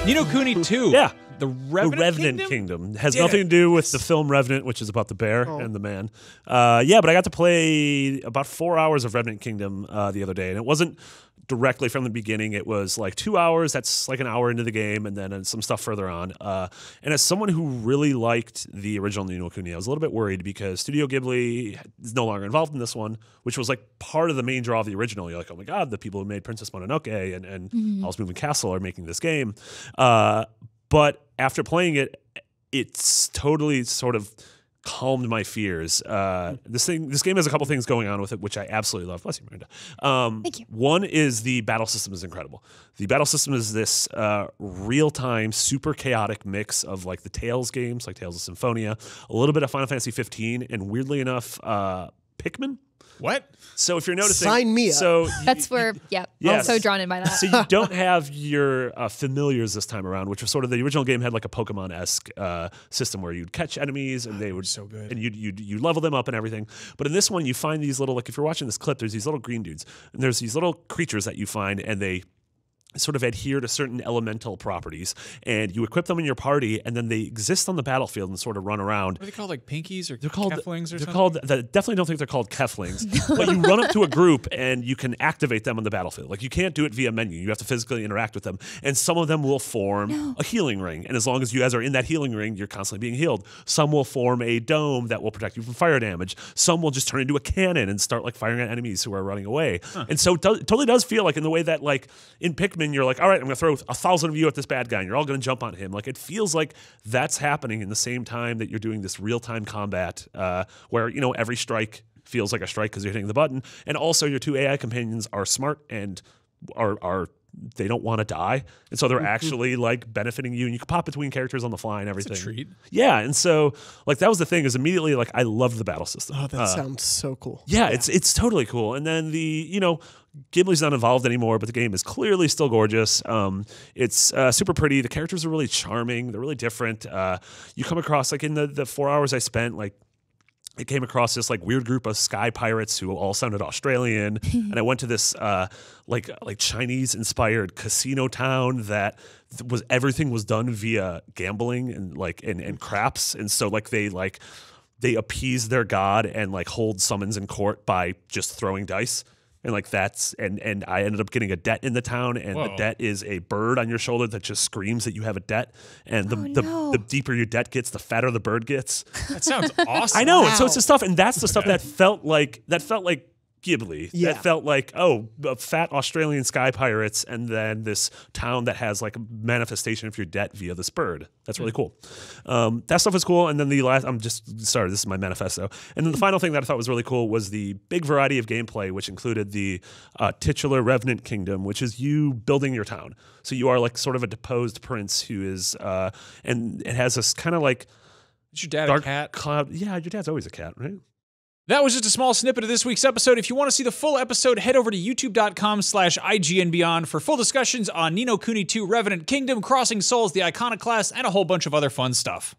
Ni no Kuni 2. Yeah. The Revenant Kingdom has nothing to do with the film Revenant, which is about the bear and the man. Yeah, but I got to play about 4 hours of Revenant Kingdom the other day, and it wasn't directly from the beginning. It was like 2 hours. That's like an hour into the game, and then some stuff further on. And as someone who really liked the original Ni no Kuni, I was a little bit worried because Studio Ghibli is no longer involved in this one, which was like part of the main draw of the original. You're like, oh my god, the people who made Princess Mononoke and Howl's Moving Castle are making this game. But after playing it, it's totally sort of calmed my fears. This game has a couple things going on with it, which I absolutely love. Bless you, Miranda. Thank you. One is the battle system is incredible. The battle system is this real-time, super chaotic mix of like the Tales games, like Tales of Symphonia, a little bit of Final Fantasy 15, and weirdly enough, Pikmin. What? So if you're noticing, sign me up. So That's where, yeah, Yes. I'm so drawn in by that. So you don't have your familiars this time around, which was sort of the original game had like a Pokemon-esque system where you'd catch enemies and they would so good, and you'd level them up and everything. But in this one, you find these little, like if you're watching this clip, there's these little green dudes and there's these little creatures that you find and they sort of adhere to certain elemental properties, and you equip them in your party, and then they exist on the battlefield and sort of run around. Are they called like pinkies or They're called keflings or they're something? definitely don't think they're called keflings. But you run up to a group and you can activate them on the battlefield. Like you can't do it via menu. You have to physically interact with them. And some of them will form a healing ring. And as long as you guys are in that healing ring, you're constantly being healed. Some will form a dome that will protect you from fire damage. Some will just turn into a cannon and start like firing at enemies who are running away. And so it totally does feel like in the way that like in Pikmin, you're like, all right, I'm going to throw 1,000 of you at this bad guy and you're all going to jump on him. Like it feels like that's happening in the same time that you're doing this real-time combat where, you know, every strike feels like a strike because you're hitting the button. And also your two AI companions are smart and are they don't want to die. And so they're actually like benefiting you and you can pop between characters on the fly and everything. That's a treat. Yeah. And so like that was the thing is immediately like I loved the battle system. Oh, that sounds so cool. Yeah, it's totally cool. And then Ghibli's not involved anymore, but the game is clearly still gorgeous. It's super pretty. The characters are really charming. They're really different. You come across, like in the 4 hours I spent, like I came across this like weird group of sky pirates who all sounded Australian. And I went to this like Chinese inspired casino town that everything was done via gambling and craps. And so they appease their god and like hold summons in court by just throwing dice. And like and I ended up getting a debt in the town, and the debt is a bird on your shoulder that just screams that you have a debt. And the deeper your debt gets, the fatter the bird gets. That sounds awesome. I know. Wow. And so it's the stuff, and that's the stuff that felt like Ghibli. Yeah. That felt like, fat Australian sky pirates, and then this town that has like a manifestation of your debt via this bird. That's really cool. That stuff was cool. And then this is my manifesto. And then the final thing that I thought was really cool was the big variety of gameplay, which included the titular Revenant Kingdom, which is you building your town. So you are like sort of a deposed prince who is, and it has this kind of like Is your dad dark a cat? cloud. Yeah, your dad's always a cat, right? That was just a small snippet of this week's episode. If you want to see the full episode, head over to youtube.com/IGNBeyond for full discussions on Ni no Kuni 2, Revenant Kingdom, Crossing Souls, the Iconoclast, and a whole bunch of other fun stuff.